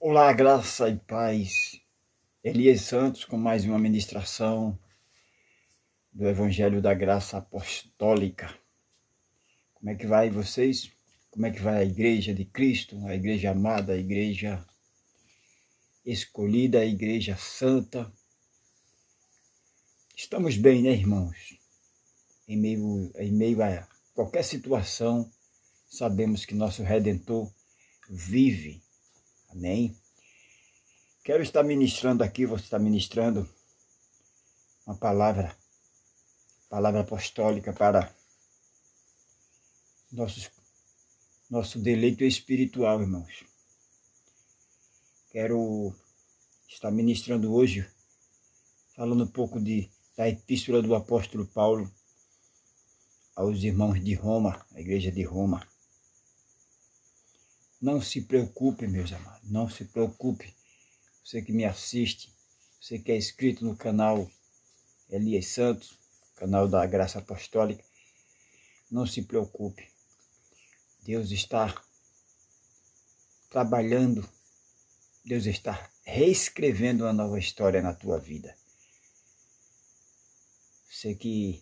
Olá, graça e paz. Elias Santos com mais uma ministração do Evangelho da Graça Apostólica. Como é que vai vocês? Como é que vai a Igreja de Cristo, a Igreja amada, a Igreja escolhida, a Igreja santa? Estamos bem, né, irmãos? Em meio a qualquer situação, sabemos que nosso Redentor vive. Amém? Quero estar ministrando aqui, vou estar ministrando uma palavra apostólica para nosso deleito espiritual, irmãos. Quero estar ministrando hoje, falando um pouco da epístola do apóstolo Paulo aos irmãos de Roma, a igreja de Roma. Não se preocupe, meus amados, não se preocupe. Você que me assiste, você que é inscrito no canal Elias Santos, canal da Graça Apostólica, não se preocupe. Deus está trabalhando, Deus está reescrevendo uma nova história na tua vida. Você que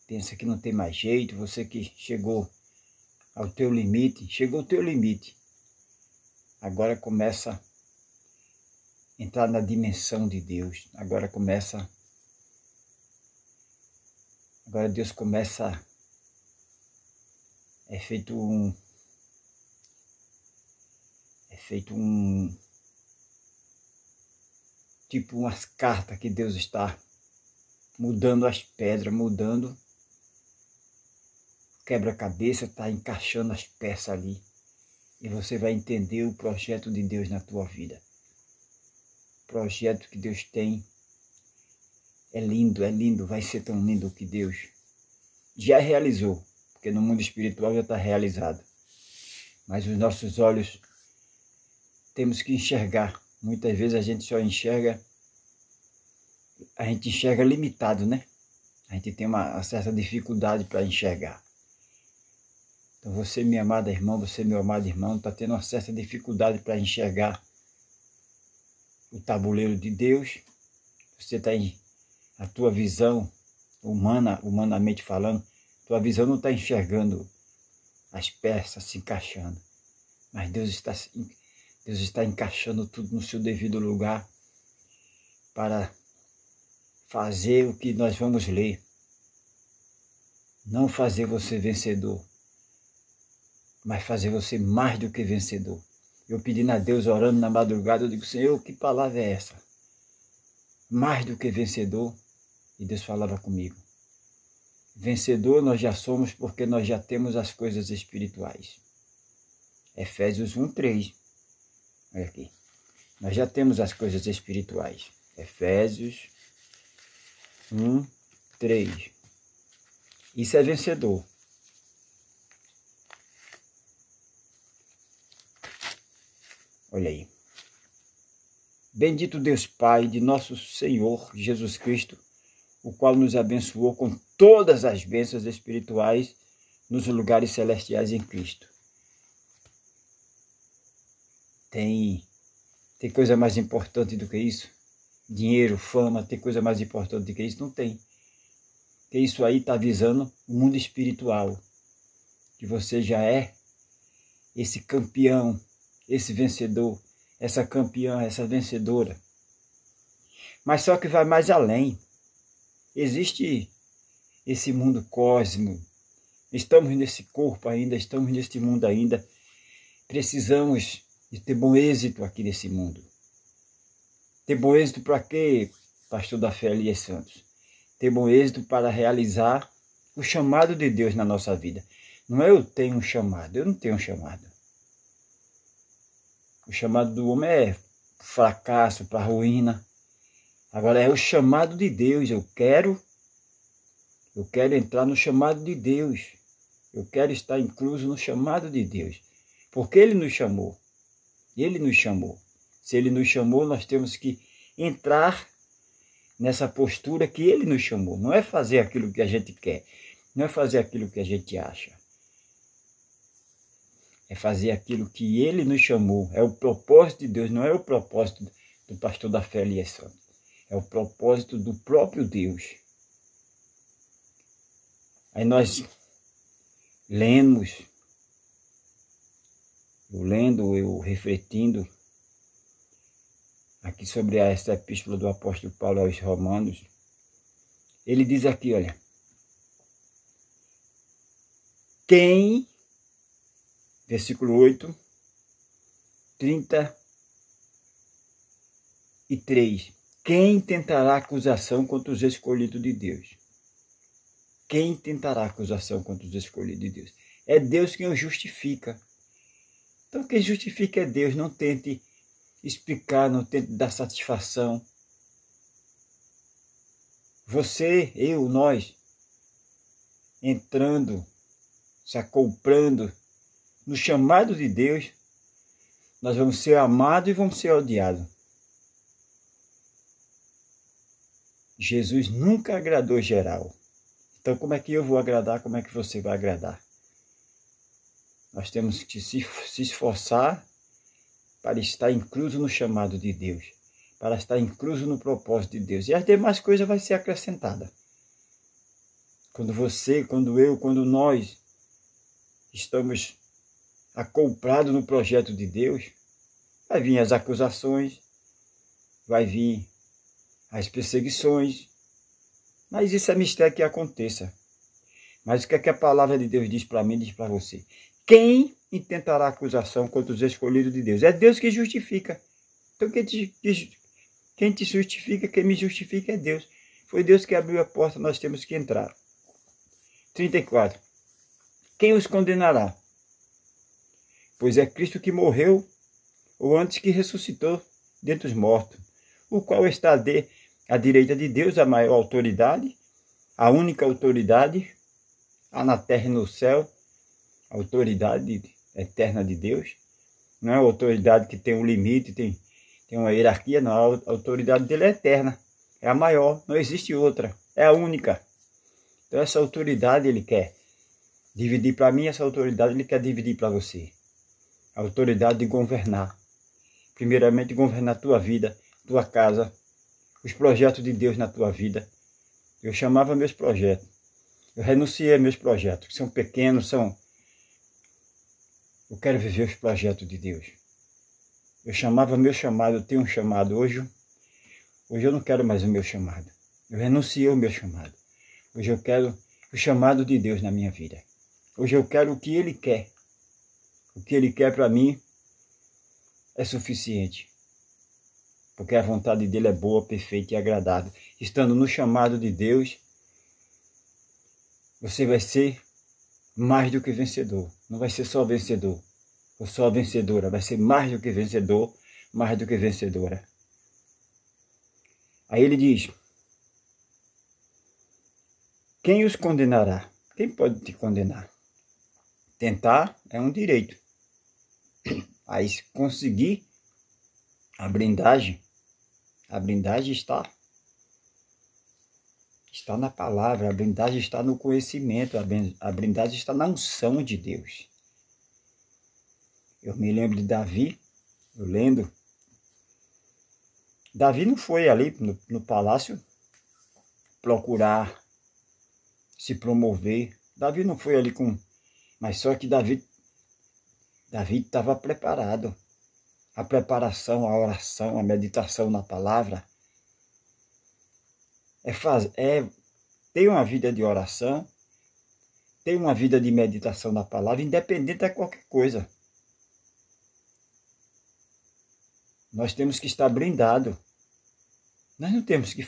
pensa que não tem mais jeito, você que chegou ao teu limite, agora começa a entrar na dimensão de Deus, agora Deus começa, é feito um tipo umas cartas que Deus está mudando as pedras, mudando quebra-cabeça, está encaixando as peças ali, e você vai entender o projeto de Deus na tua vida. O projeto que Deus tem é lindo, vai ser tão lindo que Deus já realizou, porque no mundo espiritual já está realizado. Mas os nossos olhos temos que enxergar. Muitas vezes a gente enxerga limitado, né? A gente tem uma certa dificuldade para enxergar. Então você, minha amada irmã, você, meu amado irmão, está tendo uma certa dificuldade para enxergar o tabuleiro de Deus. Você está em a tua visão humanamente falando, tua visão não está enxergando as peças se encaixando. Mas Deus está encaixando tudo no seu devido lugar para fazer o que nós vamos ler. Não fazer você vencedor, mas fazer você mais do que vencedor. Eu pedindo a Deus, orando na madrugada, eu digo, Senhor, que palavra é essa? Mais do que vencedor. E Deus falava comigo. Vencedor nós já somos porque nós já temos as coisas espirituais. Efésios 1:3. Olha aqui. Nós já temos as coisas espirituais. Efésios 1:3. Isso é vencedor. Olha aí. Bendito Deus Pai de nosso Senhor Jesus Cristo, o qual nos abençoou com todas as bênçãos espirituais nos lugares celestiais em Cristo. Tem coisa mais importante do que isso? Dinheiro, fama, tem coisa mais importante do que isso? Não tem. Porque isso aí está visando o mundo espiritual. Que você já é esse campeão, esse vencedor, essa campeã, essa vencedora. Mas só que vai mais além. Existe esse mundo cósmico, estamos nesse corpo ainda, estamos neste mundo ainda, precisamos de ter bom êxito aqui nesse mundo. Ter bom êxito para quê, pastor da fé Elias Santos? Ter bom êxito para realizar o chamado de Deus na nossa vida. Não é eu tenho um chamado, eu não tenho um chamado. O chamado do homem é fracasso, para ruína. Agora é o chamado de Deus, eu quero entrar no chamado de Deus. Eu quero estar incluso no chamado de Deus. Porque Ele nos chamou. Ele nos chamou. Se Ele nos chamou, nós temos que entrar nessa postura que Ele nos chamou. Não é fazer aquilo que a gente quer. Não é fazer aquilo que a gente acha. É fazer aquilo que Ele nos chamou. É o propósito de Deus, não é o propósito do pastor da fé Elias Santos. É o propósito do próprio Deus. Aí nós lemos, eu refletindo aqui sobre esta epístola do apóstolo Paulo aos Romanos, ele diz aqui, olha, versículo 8, 33, quem tentará acusação contra os escolhidos de Deus? Quem tentará acusação contra os escolhidos de Deus? É Deus quem os justifica. Então quem justifica é Deus, não tente explicar, não tente dar satisfação. Você, eu, nós, entrando, se acoplando no chamado de Deus, nós vamos ser amados e vamos ser odiados. Jesus nunca agradou geral. Então como é que eu vou agradar, como é que você vai agradar? Nós temos que se esforçar para estar incluso no chamado de Deus, para estar incluso no propósito de Deus. E as demais coisas vão ser acrescentadas. Quando você, quando eu, quando nós estamos acoplados no projeto de Deus, vai vir as acusações, vai vir as perseguições, mas isso é mistério que aconteça. Mas o que é que a palavra de Deus diz para mim, diz para você? Quem intentará acusação contra os escolhidos de Deus? É Deus que justifica. Então quem te justifica, quem me justifica é Deus. Foi Deus que abriu a porta, nós temos que entrar. 34. Quem os condenará? Pois é Cristo que morreu, ou antes que ressuscitou dentre os mortos, o qual está à direita de Deus, a maior autoridade, a única autoridade, há na terra e no céu, a autoridade eterna de Deus. Não é uma autoridade que tem um limite, tem uma hierarquia, não. A autoridade dele é eterna, é a maior, não existe outra, é a única. Então essa autoridade ele quer dividir para mim, essa autoridade ele quer dividir para você. A autoridade de governar. Primeiramente governar a tua vida, tua casa, os projetos de Deus na tua vida. Eu chamava meus projetos. Eu renunciei a meus projetos, que são pequenos, eu quero viver os projetos de Deus. Eu chamava meu chamado, eu tenho um chamado. Hoje eu não quero mais o meu chamado. Eu renunciei ao meu chamado. Hoje eu quero o chamado de Deus na minha vida. Hoje eu quero o que Ele quer. O que Ele quer para mim é suficiente. Porque a vontade dEle é boa, perfeita e agradável. Estando no chamado de Deus, você vai ser mais do que vencedor. Não vai ser só vencedor ou só vencedora. Vai ser mais do que vencedor, mais do que vencedora. Aí ele diz, quem os condenará? Quem pode te condenar? Tentar é um direito. Aí se conseguir a blindagem está na palavra, a blindagem está no conhecimento, a blindagem está na unção de Deus. Eu me lembro de Davi, eu lendo. Davi não foi ali no palácio procurar se promover. Davi não foi ali mas só que Davi estava preparado. A preparação, a oração, a meditação na palavra ter uma vida de oração, ter uma vida de meditação na palavra, independente de qualquer coisa. Nós temos que estar blindados. Nós não temos que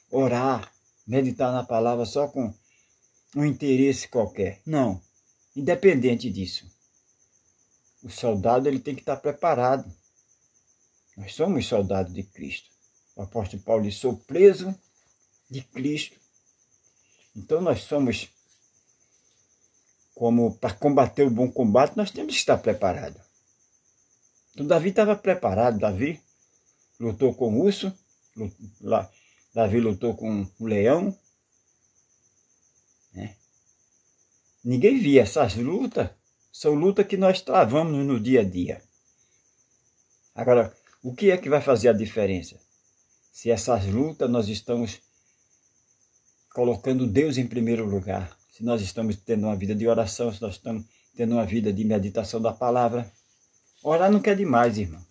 orar, meditar na palavra só com um interesse qualquer. Não, independente disso. O soldado ele tem que estar preparado. Nós somos soldados de Cristo. O apóstolo Paulo disse, sou preso de Cristo. Então nós somos, como para combater o bom combate, nós temos que estar preparados. Então Davi estava preparado. Davi lutou com o urso, Davi lutou com o leão. Né? Ninguém via essas lutas, São lutas que nós travamos no dia a dia. Agora, o que é que vai fazer a diferença? Se essas lutas nós estamos colocando Deus em primeiro lugar, se nós estamos tendo uma vida de oração, se nós estamos tendo uma vida de meditação da palavra. Orar não quer demais, irmão.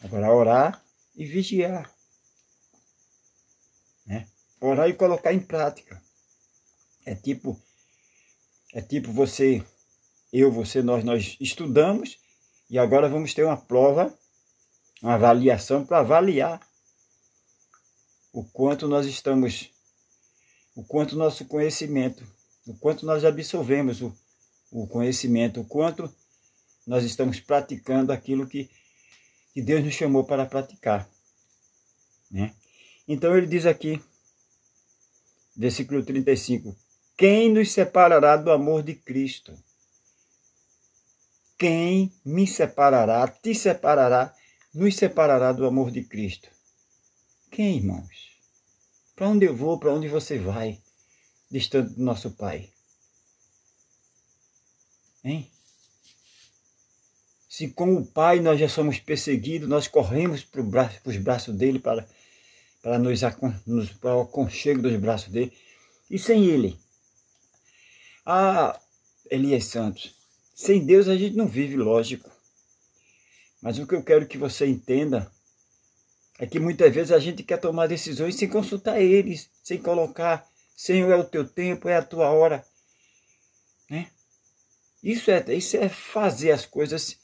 Agora, orar e vigiar. Né? Orar e colocar em prática. É tipo você, nós estudamos e agora vamos ter uma prova, uma avaliação para avaliar o quanto nós estamos, o quanto nosso conhecimento, o quanto nós absorvemos o conhecimento, o quanto nós estamos praticando aquilo que Deus nos chamou para praticar. Né? Então ele diz aqui, versículo 35, quem nos separará do amor de Cristo? Quem me separará, te separará, nos separará do amor de Cristo? Quem, irmãos? Para onde eu vou, para onde você vai, distante do nosso Pai? Hein? Se com o Pai nós já somos perseguidos, nós corremos para os braços dele, para o aconchego dos braços dele, e sem ele? Elias Santos, sem Deus a gente não vive, lógico. Mas o que eu quero que você entenda é que muitas vezes a gente quer tomar decisões sem consultar eles, sem colocar, Senhor, é o teu tempo, é a tua hora. Né? Isso é fazer as coisas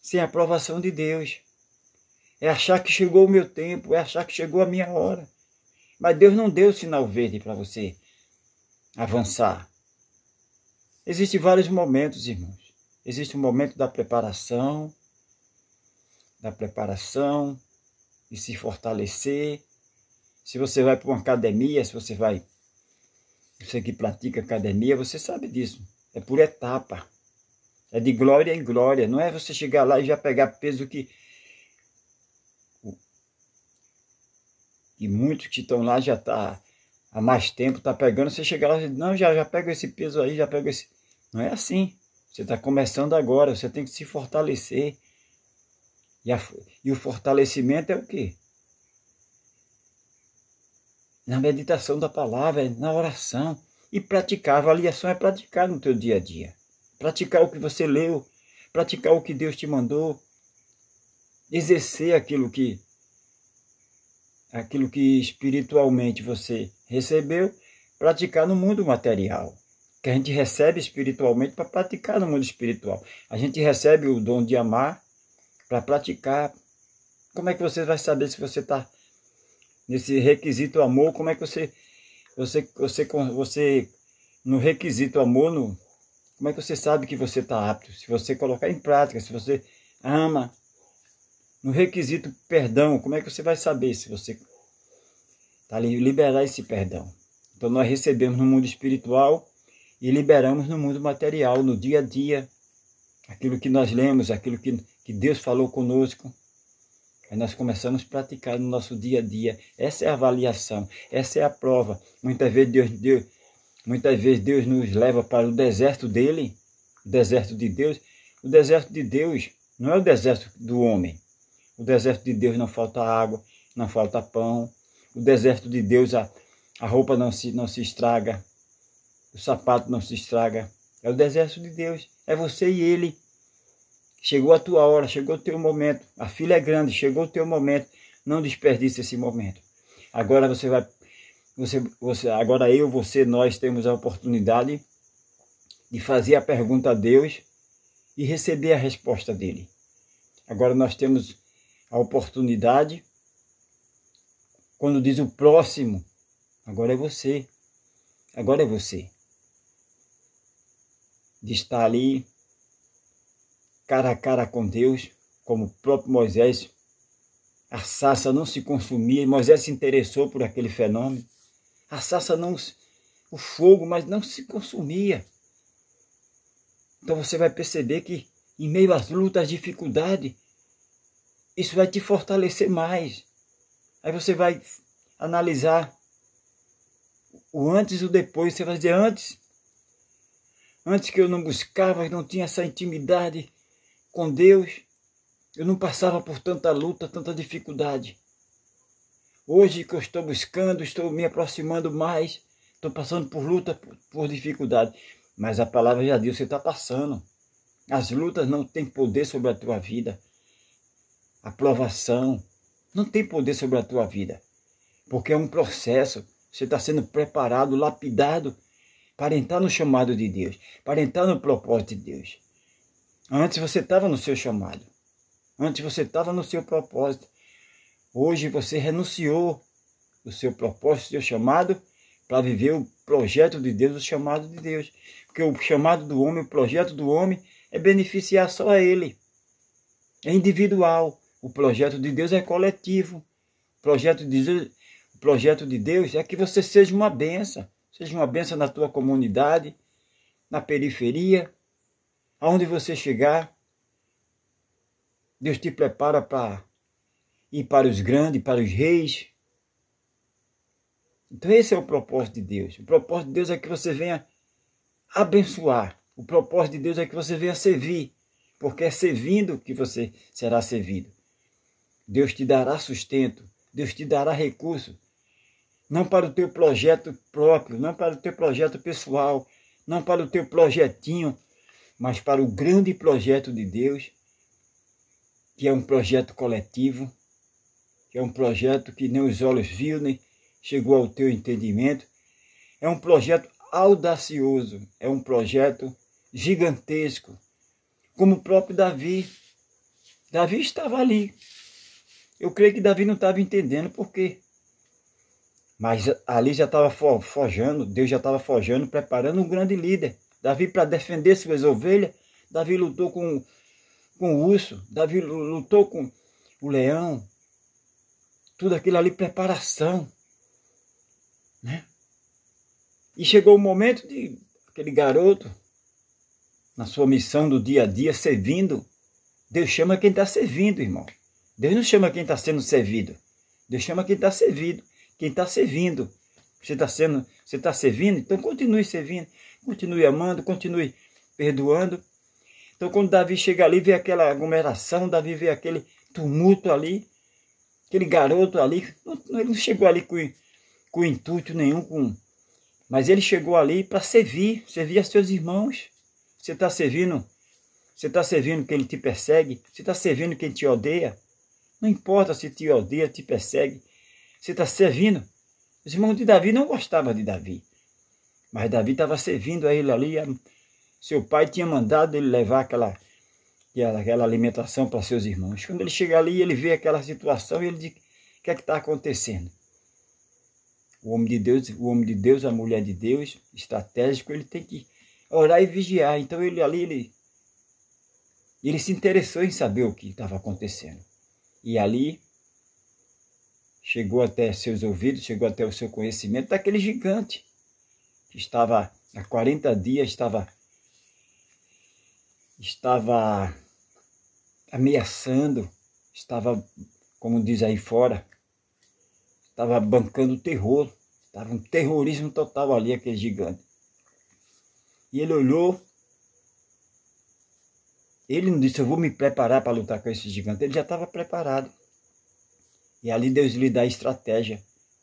sem a aprovação de Deus. É achar que chegou o meu tempo, é achar que chegou a minha hora. Mas Deus não deu sinal verde para você avançar. Existem vários momentos, irmãos. Existe o momento da preparação, de se fortalecer. Se você vai para uma academia, você que pratica academia, você sabe disso. É por etapa. É de glória em glória. Não é você chegar lá e já pegar peso que muitos que estão lá já está há mais tempo, está pegando. Você chega lá e diz, não, já pega esse peso aí, já pega esse... Não é assim. Você está começando agora, você tem que se fortalecer. E o fortalecimento é o quê? Na meditação da palavra, na oração. E praticar. A avaliação é praticar no teu dia a dia. Praticar o que você leu. Praticar o que Deus te mandou. Exercer aquilo que espiritualmente você recebeu. Praticar no mundo material. Que a gente recebe espiritualmente para praticar no mundo espiritual. A gente recebe o dom de amar para praticar. Como é que você vai saber se você está nesse requisito amor? Como é que você no requisito amor, como é que você sabe que você está apto? Se você colocar em prática, se você ama. No requisito perdão, como é que você vai saber se você está ali, liberar esse perdão? Então nós recebemos no mundo espiritual e liberamos no mundo material, no dia a dia. Aquilo que nós lemos, aquilo que Deus falou conosco. Aí nós começamos a praticar no nosso dia a dia. Essa é a avaliação, essa é a prova. Muitas vezes Deus nos leva para o deserto dele, o deserto de Deus. O deserto de Deus não é o deserto do homem. O deserto de Deus não falta água, não falta pão. O deserto de Deus a roupa não se estraga, o sapato não se estraga. É o deserto de Deus, é você e ele. Chegou a tua hora, chegou o teu momento. A filha é grande, chegou o teu momento. Não desperdice esse momento. Agora nós temos a oportunidade de fazer a pergunta a Deus e receber a resposta dele. Agora nós temos a oportunidade, quando diz o próximo, agora é você. Agora é você. De estar ali, cara a cara com Deus, como o próprio Moisés. A sarça não se consumia, e Moisés se interessou por aquele fenômeno. A sarça o fogo, mas não se consumia. Então você vai perceber que em meio às lutas, às dificuldades, isso vai te fortalecer mais. Aí você vai analisar o antes e o depois. Você vai dizer, Antes que eu não buscava, não tinha essa intimidade com Deus, eu não passava por tanta luta, tanta dificuldade. Hoje que eu estou buscando, estou me aproximando mais, estou passando por luta, por dificuldade. Mas a palavra já diz, você está passando. As lutas não têm poder sobre a tua vida. A provação não tem poder sobre a tua vida. Porque é um processo. Você está sendo preparado, lapidado para entrar no chamado de Deus, para entrar no propósito de Deus. Antes você estava no seu chamado. Antes você estava no seu propósito. Hoje você renunciou o seu propósito, o seu chamado, para viver o projeto de Deus, o chamado de Deus. Porque o chamado do homem, o projeto do homem é beneficiar só a ele. É individual. O projeto de Deus é coletivo. O projeto de Deus é que você seja uma bênção. Seja uma bênção na tua comunidade, na periferia, aonde você chegar. Deus te prepara para ir para os grandes, para os reis. Então esse é o propósito de Deus. O propósito de Deus é que você venha abençoar. O propósito de Deus é que você venha servir. Porque é servindo que você será servido. Deus te dará sustento. Deus te dará recurso. Não para o teu projeto próprio, não para o teu projeto pessoal, não para o teu projetinho, mas para o grande projeto de Deus, que é um projeto coletivo, que é um projeto que nem os olhos viram, nem chegou ao teu entendimento. É um projeto audacioso, é um projeto gigantesco, como o próprio Davi. Davi estava ali. Eu creio que Davi não estava entendendo por quê. Mas ali já estava forjando, Deus já estava forjando, preparando um grande líder. Davi, para defender suas ovelhas, Davi lutou com o urso, Davi lutou com o leão. Tudo aquilo ali, preparação. Né? E chegou o momento de aquele garoto, na sua missão do dia a dia, servindo. Deus chama quem está servindo, irmão. Deus não chama quem está sendo servido. Deus chama quem está servido. Quem está servindo. Você está servindo? Então continue servindo. Continue amando, continue perdoando. Então quando Davi chega ali, vê aquela aglomeração, Davi vê aquele tumulto ali, aquele garoto ali, ele não chegou ali com intuito nenhum, mas ele chegou ali para servir a seus irmãos. Você está servindo quem te persegue, você está servindo quem te odeia. Não importa se te odeia, te persegue. Você está servindo. Os irmãos de Davi não gostavam de Davi. Mas Davi estava servindo a ele ali. Seu pai tinha mandado ele levar aquela alimentação para seus irmãos. Quando ele chega ali, ele vê aquela situação e ele diz, o que é que está acontecendo? O homem de Deus, a mulher de Deus, estratégico, ele tem que orar e vigiar. Então ele se interessou em saber o que estava acontecendo. E ali chegou até seus ouvidos, chegou até o seu conhecimento daquele gigante que estava há 40 dias, estava ameaçando, estava, como diz aí fora, estava bancando terror, estava um terrorismo total ali, aquele gigante. E ele olhou, ele não disse, eu vou me preparar para lutar com esse gigante, ele já estava preparado. E ali Deus lhe dá estratégia.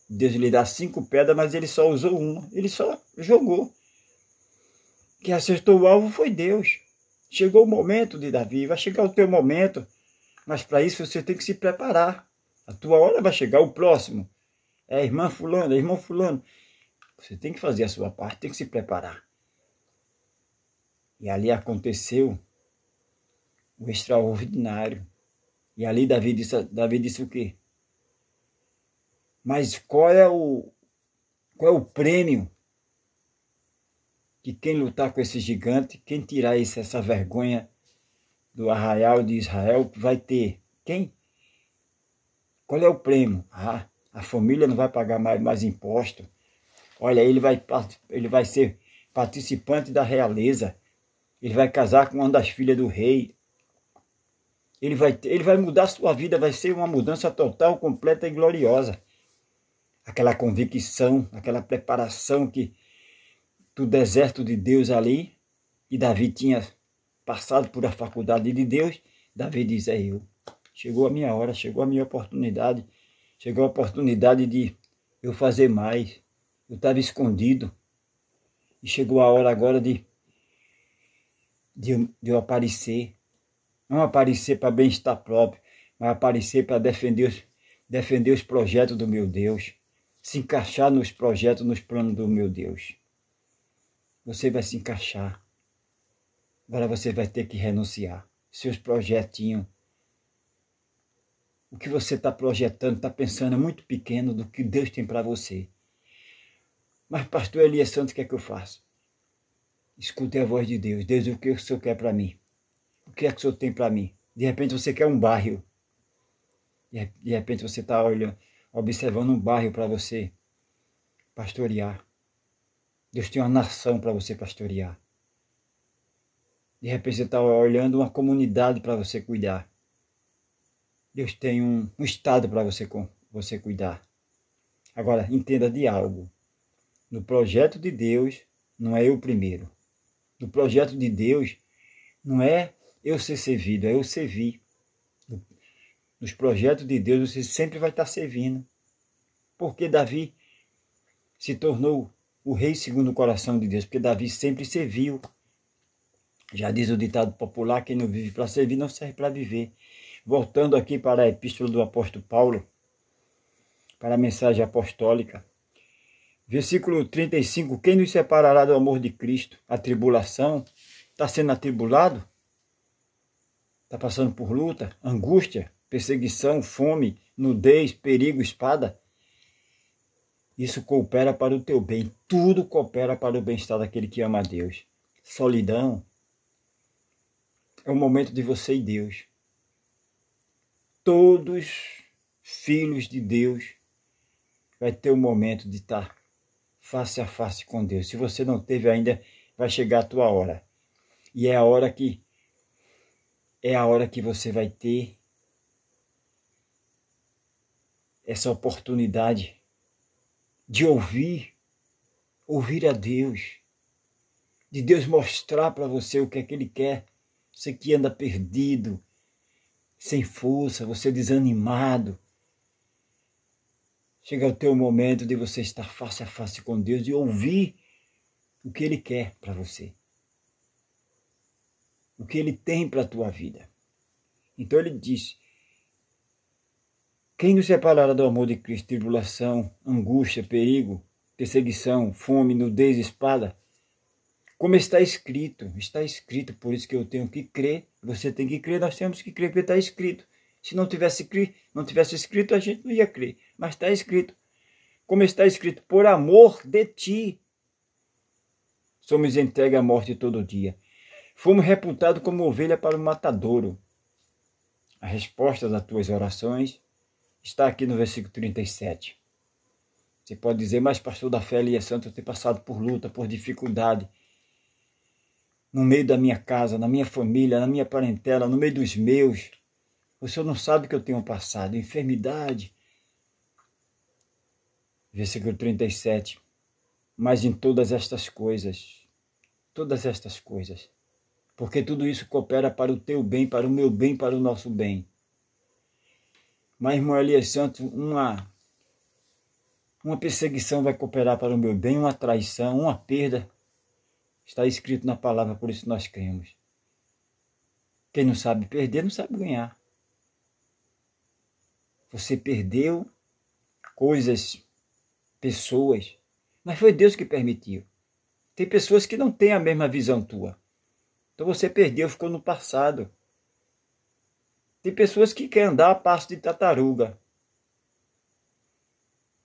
Deus lhe dá 5 pedras, mas ele só usou uma. Ele só jogou. Quem acertou o alvo foi Deus. Chegou o momento de Davi, vai chegar o teu momento. Mas para isso você tem que se preparar. A tua hora vai chegar, o próximo. É a irmã fulano, é irmão fulano. Você tem que fazer a sua parte, tem que se preparar. E ali aconteceu o extraordinário. E ali Davi disse o quê? Mas qual é o prêmio que quem lutar com esse gigante, quem tirar essa vergonha do arraial de Israel, vai ter? Quem? Qual é o prêmio? A família não vai pagar mais imposto. Olha, ele vai ser participante da realeza. Ele vai casar com uma das filhas do rei. Ele vai mudar a sua vida, vai ser uma mudança total, completa e gloriosa. Aquela convicção, aquela preparação do deserto de Deus ali, E Davi tinha passado por a faculdade de Deus. Davi diz, é eu. Chegou a minha hora, chegou a minha oportunidade. Chegou a oportunidade de eu fazer mais. Eu estava escondido. E chegou a hora agora de eu aparecer. Não aparecer para bem-estar próprio, mas aparecer para defender os projetos do meu Deus. Se encaixar nos projetos, nos planos do meu Deus. Você vai se encaixar. Agora você vai ter que renunciar. Seus projetinhos. O que você está projetando, está pensando é muito pequeno do que Deus tem para você. Mas pastor Elias Santos, o que é que eu faço? Escute a voz de Deus. Deus, o que o Senhor quer para mim? O que é que o Senhor tem para mim? De repente você quer um bairro. De repente você está observando um bairro para você pastorear. Deus tem uma nação para você pastorear. De repente você está olhando uma comunidade para você cuidar. Deus tem um estado para você cuidar. Agora, entenda de algo. No projeto de Deus, não é eu primeiro. No projeto de Deus, não é eu ser servido, é eu servir. Nos projetos de Deus, você sempre vai estar servindo. Porque Davi se tornou o rei segundo o coração de Deus. Porque Davi sempre serviu. Já diz o ditado popular, quem não vive para servir, não serve para viver. Voltando aqui para a epístola do apóstolo Paulo, para a mensagem apostólica. Versículo 35, quem nos separará do amor de Cristo? A tribulação? Está sendo atribulado? Está passando por luta, angústia, perseguição, fome, nudez, perigo, espada? Isso coopera para o teu bem. Tudo coopera para o bem-estar daquele que ama a Deus. Solidão é o momento de você e Deus. Todos filhos de Deus vai ter o momento de estar face a face com Deus. Se você não teve ainda, vai chegar a tua hora. E é a hora que você vai ter essa oportunidade de ouvir a Deus, de Deus mostrar para você o que é que Ele quer. Você que anda perdido, sem força, você desanimado. Chega o teu momento de você estar face a face com Deus e ouvir o que Ele quer para você. O que Ele tem para a tua vida. Então Ele diz, quem nos separará do amor de Cristo? Tribulação, angústia, perigo, perseguição, fome, nudez, espada? Como está escrito, por isso que eu tenho que crer, você tem que crer, nós temos que crer, porque está escrito. Se não tivesse escrito, a gente não ia crer, mas está escrito. Como está escrito, por amor de ti, somos entregues à morte todo dia. Fomos reputados como ovelha para o matadouro. A resposta das tuas orações está aqui no versículo 37. Você pode dizer, mas pastor da fé, Elias Santos, eu tenho passado por luta, por dificuldade, no meio da minha casa, na minha família, na minha parentela, no meio dos meus. O senhor não sabe o que eu tenho passado, enfermidade. Versículo 37. Mas em todas estas coisas, porque tudo isso coopera para o teu bem, para o meu bem, para o nosso bem. Mas, irmão Elias Santos, uma perseguição vai cooperar para o meu bem, uma traição, uma perda. Está escrito na palavra, por isso nós cremos. Quem não sabe perder, não sabe ganhar. Você perdeu coisas, pessoas, mas foi Deus que permitiu. Tem pessoas que não têm a mesma visão tua. Então você perdeu, ficou no passado. Tem pessoas que querem andar a passo de tartaruga.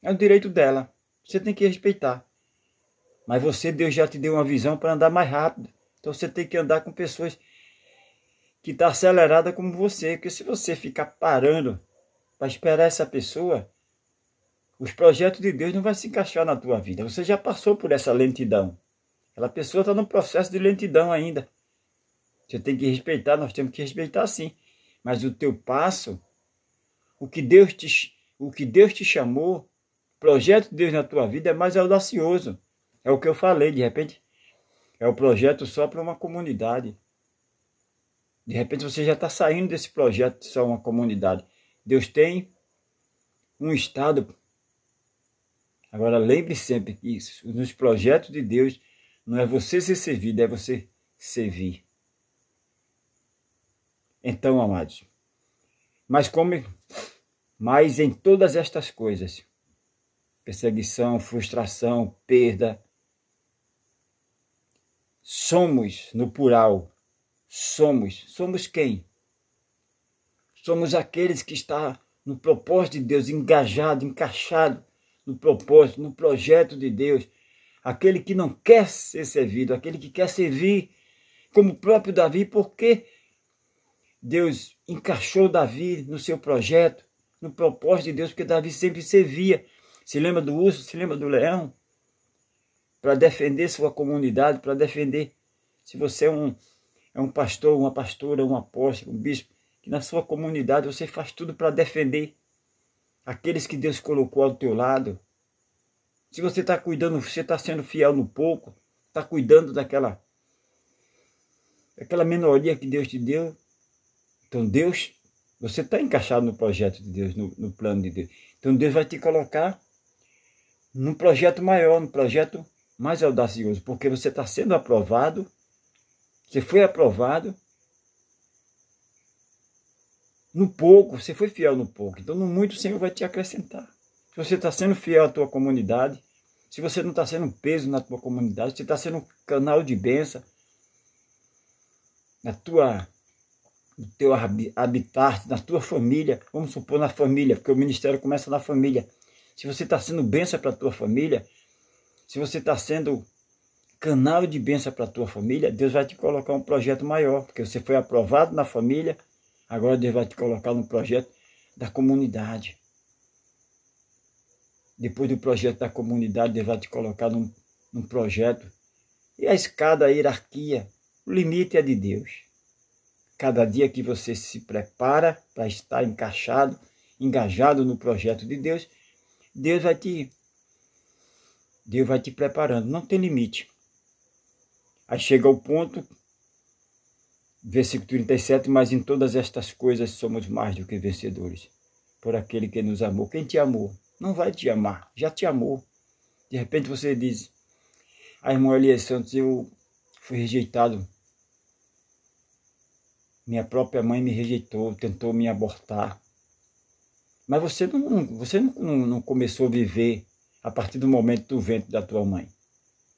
É o direito dela. Você tem que respeitar. Mas Deus já te deu uma visão para andar mais rápido. Então você tem que andar com pessoas que estão aceleradas como você. Porque se você ficar parando para esperar essa pessoa, os projetos de Deus não vão se encaixar na tua vida. Você já passou por essa lentidão. Aquela pessoa está no processo de lentidão ainda. Você tem que respeitar, nós temos que respeitar sim. Mas o teu passo, o que Deus te chamou, o projeto de Deus na tua vida é mais audacioso. É o que eu falei, de repente. É o projeto só para uma comunidade. De repente você já está saindo desse projeto de só uma comunidade. Deus tem um estado. Agora lembre sempre que isso, nos projetos de Deus não é você ser servido, é você servir. Então, amados, mas em todas estas coisas, perseguição, frustração, perda, somos, no plural, somos quem? Somos aqueles que estão no propósito de Deus, engajado, encaixado no propósito, no projeto de Deus. Aquele que não quer ser servido, aquele que quer servir, como o próprio Davi, porque Deus encaixou Davi no seu projeto, no propósito de Deus, porque Davi sempre servia. Se lembra do urso, se lembra do leão? Para defender sua comunidade, para defender. Se você é um pastor, uma pastora, um apóstolo, um bispo, que na sua comunidade você faz tudo para defender aqueles que Deus colocou ao teu lado. Se você está cuidando, você está sendo fiel no pouco, está cuidando daquela minoria que Deus te deu. Então Deus, você está encaixado no projeto de Deus, no plano de Deus. Então Deus vai te colocar num projeto maior, num projeto mais audacioso, porque você está sendo aprovado, você foi aprovado no pouco, você foi fiel no pouco. Então no muito o Senhor vai te acrescentar. Se você está sendo fiel à tua comunidade, se você não está sendo um peso na tua comunidade, você está sendo um canal de bênção no teu habitat, na tua família, vamos supor na família, porque o ministério começa na família. Se você está sendo bênção para a tua família, se você está sendo canal de bênção para a tua família, Deus vai te colocar um projeto maior, porque você foi aprovado na família, agora Deus vai te colocar no projeto da comunidade. Depois do projeto da comunidade, Deus vai te colocar num projeto. E a escada, a hierarquia, o limite é de Deus. Cada dia que você se prepara para estar encaixado, engajado no projeto de Deus, Deus vai te preparando. Não tem limite. Aí chega o ponto, versículo 37, mas em todas estas coisas somos mais do que vencedores, por aquele que nos amou. Quem te amou? Não vai te amar, já te amou. De repente você diz, a irmã Elias Santos, eu fui rejeitado. Minha própria mãe me rejeitou, tentou me abortar. Mas você não começou a viver a partir do momento do ventre da tua mãe.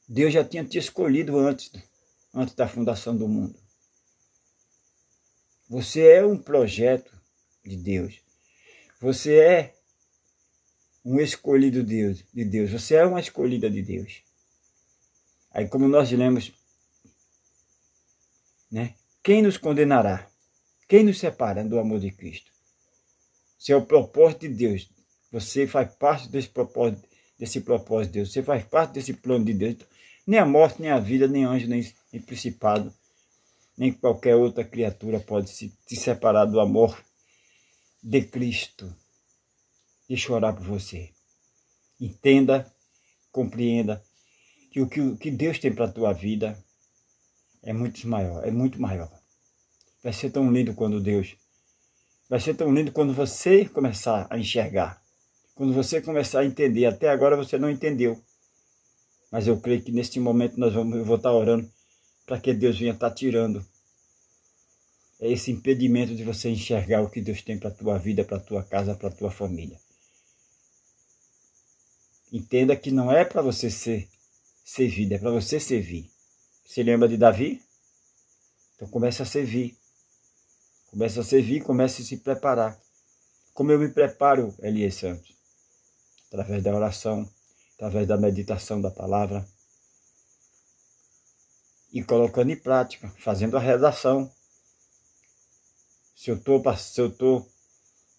Deus já tinha te escolhido antes da fundação do mundo. Você é um projeto de Deus. Você é um escolhido de Deus. Você é uma escolhida de Deus. Aí como nós lemos, né? Quem nos condenará? Quem nos separa do amor de Cristo? Se é o propósito de Deus, você faz parte desse propósito de Deus, você faz parte desse plano de Deus. Nem a morte, nem a vida, nem anjo, nem principado, nem qualquer outra criatura pode te separar do amor de Cristo e chorar por você. Entenda, compreenda que o que Deus tem para a tua vida é muito maior. Vai ser tão lindo vai ser tão lindo quando você começar a enxergar, quando você começar a entender. Até agora você não entendeu, mas eu creio que neste momento eu vou estar orando para que Deus venha estar tirando esse impedimento de você enxergar o que Deus tem para a tua vida, para a tua casa, para a tua família. Entenda que não é para você ser servido, é para você servir. Você lembra de Davi? Então comece a servir. Comece a servir, comece a se preparar. Como eu me preparo, Elias Santos? Através da oração, através da meditação da palavra. E colocando em prática, fazendo a redação. Se eu estou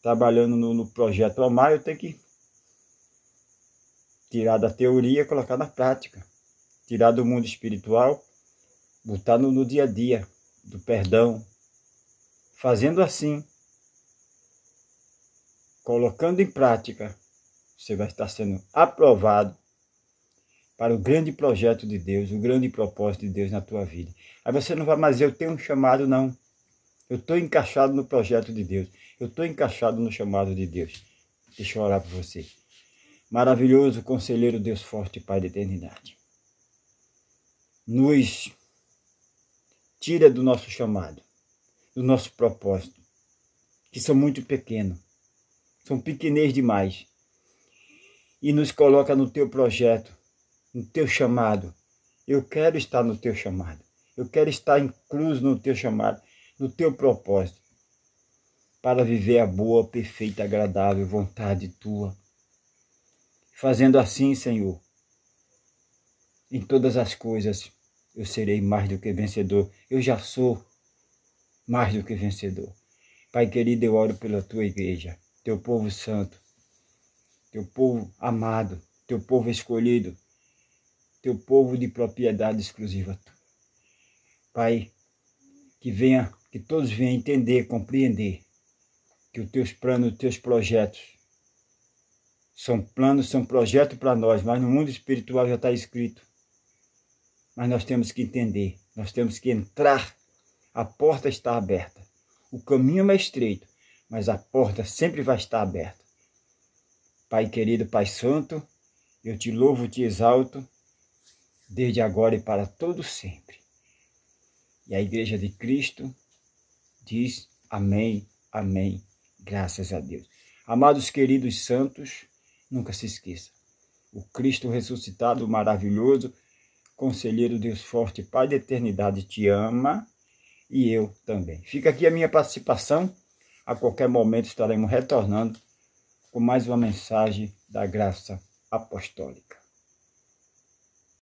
trabalhando no projeto Amar, eu tenho que tirar da teoria e colocar na prática. Tirar do mundo espiritual, botar no dia a dia, do perdão. Fazendo assim, colocando em prática, você vai estar sendo aprovado para o grande projeto de Deus, o grande propósito de Deus na tua vida. Aí você não vai mais, eu tenho um chamado, não. Eu estou encaixado no projeto de Deus. Eu estou encaixado no chamado de Deus. Deixa eu orar por você. Maravilhoso conselheiro, Deus forte, Pai da eternidade. Nos tira do nosso chamado, do nosso propósito, que são muito pequenos, são pequenez demais, e nos coloca no teu projeto, no teu chamado. Eu quero estar no teu chamado, eu quero estar incluso no teu chamado, no teu propósito, para viver a boa, perfeita, agradável vontade tua. Fazendo assim, Senhor, em todas as coisas eu serei mais do que vencedor. Eu já sou mais do que vencedor. Pai querido, eu oro pela tua igreja, teu povo santo, teu povo amado, teu povo escolhido, teu povo de propriedade exclusiva. Pai, que todos venham entender, compreender que os teus planos, os teus projetos são planos, são projetos para nós, mas no mundo espiritual já está escrito. Mas nós temos que entender, nós temos que entrar. A porta está aberta. O caminho é estreito, mas a porta sempre vai estar aberta. Pai querido, Pai santo, eu te louvo, te exalto, desde agora e para todo sempre. E a Igreja de Cristo diz amém, amém, graças a Deus. Amados queridos santos, nunca se esqueça. O Cristo ressuscitado, maravilhoso, conselheiro, Deus forte, Pai da eternidade, te ama e eu também. Fica aqui a minha participação. A qualquer momento estaremos retornando com mais uma mensagem da graça apostólica.